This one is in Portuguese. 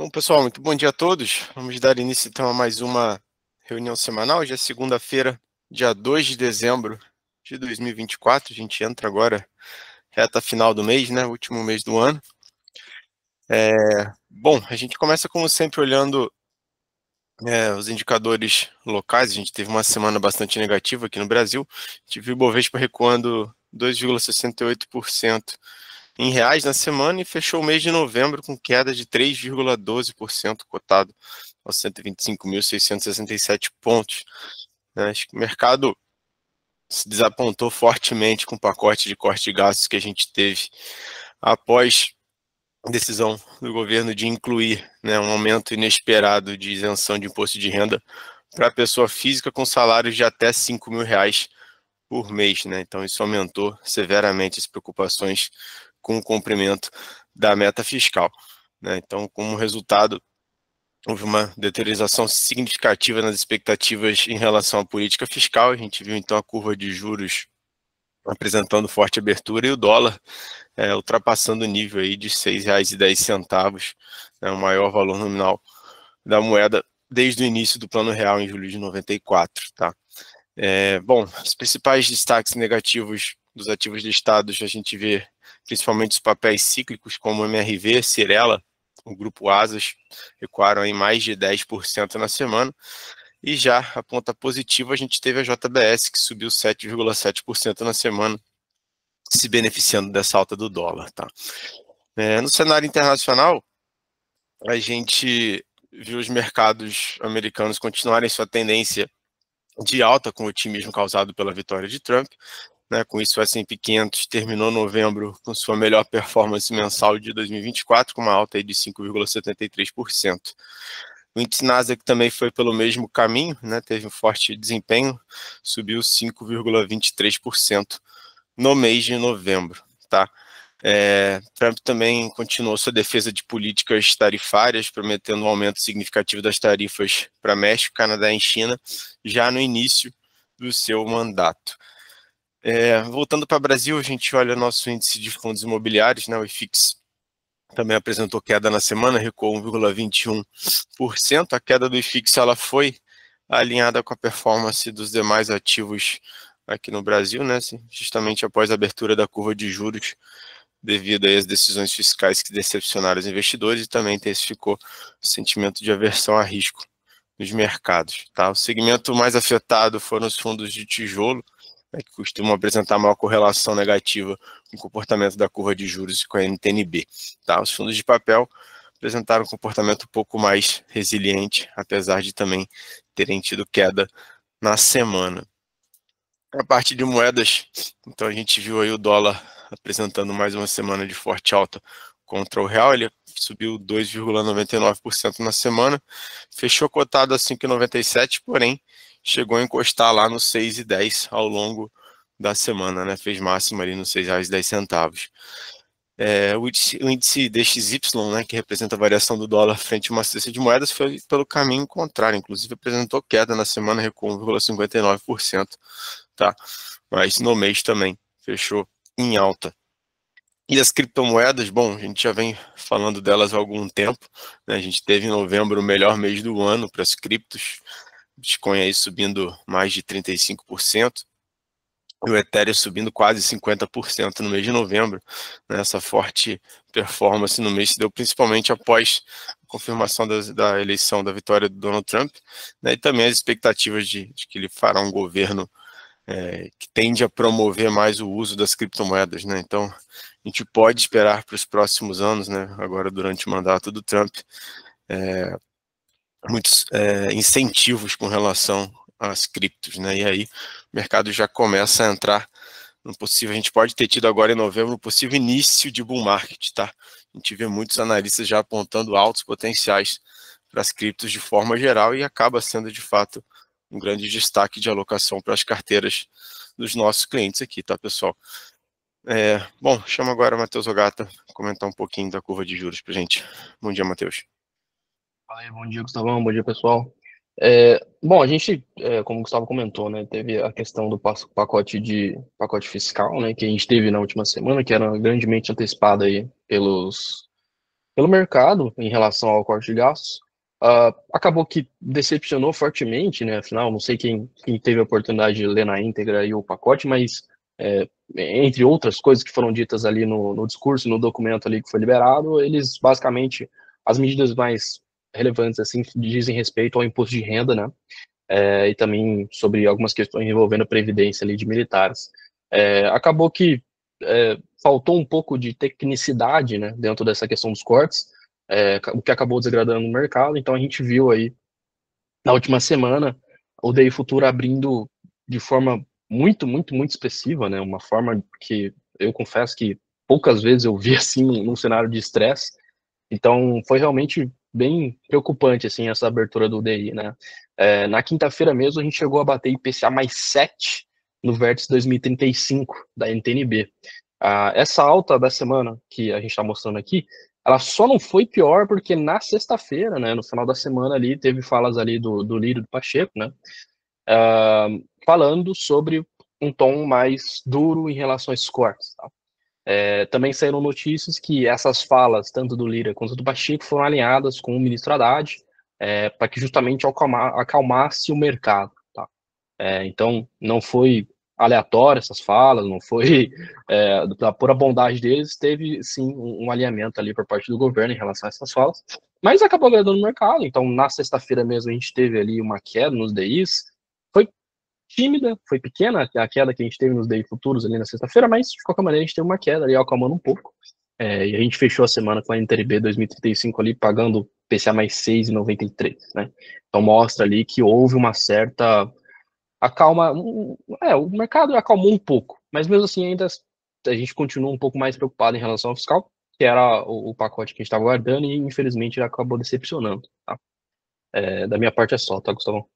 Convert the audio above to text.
Bom, pessoal, muito bom dia a todos. Vamos dar início então a mais uma reunião semanal. Hoje é segunda-feira, dia 2 de dezembro de 2024. A gente entra agora, reta final do mês, né? Último mês do ano. Bom, a gente começa, como sempre, olhando os indicadores locais. A gente teve uma semana bastante negativa aqui no Brasil. A gente viu o Bovespa recuando 2,68% em reais na semana e fechou o mês de novembro com queda de 3,12%, cotado aos 125.667 pontos. Acho que o mercado se desapontou fortemente com o pacote de corte de gastos que a gente teve após a decisão do governo de incluir, um aumento inesperado de isenção de imposto de renda para a pessoa física com salários de até R$ 5.000 por mês. Então isso aumentou severamente as preocupações com o cumprimento da meta fiscal. Então, como resultado, houve uma deterioração significativa nas expectativas em relação à política fiscal. A gente viu então a curva de juros apresentando forte abertura e o dólar ultrapassando o nível aí de R$ 6,10, o maior valor nominal da moeda desde o início do Plano Real em julho de 94, tá? Bom, os principais destaques negativos dos ativos listados, a gente vê principalmente os papéis cíclicos, como o MRV, Cyrela, o grupo Asas, recuaram em mais de 10% na semana. E já a ponta positiva, a gente teve a JBS, que subiu 7,7% na semana, se beneficiando dessa alta do dólar. Tá? No cenário internacional, a gente viu os mercados americanos continuarem sua tendência de alta com o otimismo causado pela vitória de Trump. Com isso, o S&P 500 terminou novembro com sua melhor performance mensal de 2024, com uma alta aí de 5,73%. O índice Nasdaq também foi pelo mesmo caminho, teve um forte desempenho, subiu 5,23% no mês de novembro. Tá? Trump também continuou sua defesa de políticas tarifárias, prometendo um aumento significativo das tarifas para México, Canadá e China, já no início do seu mandato. Voltando para o Brasil, a gente olha nosso índice de fundos imobiliários, o IFIX também apresentou queda na semana, recuou 1,21%. A queda do IFIX ela foi alinhada com a performance dos demais ativos aqui no Brasil, justamente após a abertura da curva de juros, devido às decisões fiscais que decepcionaram os investidores e também intensificou o sentimento de aversão a risco nos mercados. Tá? O segmento mais afetado foram os fundos de tijolo, que costumam apresentar maior correlação negativa com o comportamento da curva de juros e com a NTN-B. Tá? Os fundos de papel apresentaram um comportamento um pouco mais resiliente, apesar de também terem tido queda na semana. A parte de moedas, então a gente viu aí o dólar apresentando mais uma semana de forte alta contra o real. Ele subiu 2,99% na semana, fechou cotado a 5,97, porém chegou a encostar lá no 6,10 ao longo da semana, fez máxima ali nos R$ 6,10. O índice DXY, que representa a variação do dólar frente a uma cesta de moedas, foi pelo caminho contrário, inclusive apresentou queda na semana, recuou 1,59%, tá? Mas no mês também fechou em alta. E as criptomoedas, bom, a gente já vem falando delas há algum tempo, A gente teve em novembro o melhor mês do ano para as criptos, Bitcoin aí subindo mais de 35%, e o Ethereum subindo quase 50% no mês de novembro. Essa forte performance no mês se deu principalmente após a confirmação da eleição, da vitória do Donald Trump, e também as expectativas de que ele fará um governo que tende a promover mais o uso das criptomoedas. Então, a gente pode esperar para os próximos anos, agora durante o mandato do Trump, muitos incentivos com relação às criptos, e aí o mercado já começa a entrar no possível, a gente pode ter tido agora em novembro um possível início de bull market, tá? A gente vê muitos analistas já apontando altos potenciais para as criptos de forma geral e acaba sendo de fato um grande destaque de alocação para as carteiras dos nossos clientes aqui, tá, pessoal? Bom, chamo agora o Matheus Ogata comentar um pouquinho da curva de juros para gente. Bom dia, Matheus. Fala aí, bom dia, Gustavão. Bom dia, pessoal. Bom, a gente, como o Gustavo comentou, teve a questão do pacote fiscal, que a gente teve na última semana, que era grandemente antecipada aí pelo mercado em relação ao corte de gastos. Acabou que decepcionou fortemente, né? Afinal, não sei quem teve a oportunidade de ler na íntegra aí o pacote, mas entre outras coisas que foram ditas ali no discurso, no documento ali que foi liberado, eles basicamente, as medidas mais relevantes assim dizem respeito ao imposto de renda, né? E também sobre algumas questões envolvendo a previdência ali de militares. Acabou que faltou um pouco de tecnicidade, né, dentro dessa questão dos cortes, o que acabou desagradando o mercado. Então a gente viu aí na última semana o DI Futuro abrindo de forma muito, muito, muito expressiva, né, uma forma que eu confesso que poucas vezes eu vi assim num cenário de estresse. Então, foi realmente bem preocupante, assim, essa abertura do DI, né? Na quinta-feira mesmo, a gente chegou a bater IPCA mais 7 no Vértice 2035 da NTNB. Essa alta da semana que a gente está mostrando aqui, ela só não foi pior porque na sexta-feira, né, no final da semana ali, teve falas ali do Lírio e do Pacheco, né, falando sobre um tom mais duro em relação a esses cortes, tá? Também saíram notícias que essas falas, tanto do Lira quanto do Pacheco, foram alinhadas com o ministro Haddad, para que justamente acalmasse o mercado. Tá? Então, não foi aleatório essas falas, não foi da pura bondade deles, teve sim um alinhamento ali por parte do governo em relação a essas falas, mas acabou agradando o mercado. Então, na sexta-feira mesmo, a gente teve ali uma queda nos DIs, foi tímida, foi pequena a queda que a gente teve nos DI futuros ali na sexta-feira, mas de qualquer maneira a gente teve uma queda ali, acalmando um pouco. E a gente fechou a semana com a NTNB 2035 ali, pagando PCA mais 6,93, né? Então mostra ali que houve uma certa acalma. O mercado acalmou um pouco, mas mesmo assim ainda a gente continua um pouco mais preocupado em relação ao fiscal, que era o pacote que a gente estava guardando e infelizmente ele acabou decepcionando, tá? Da minha parte é só, tá, Gustavo?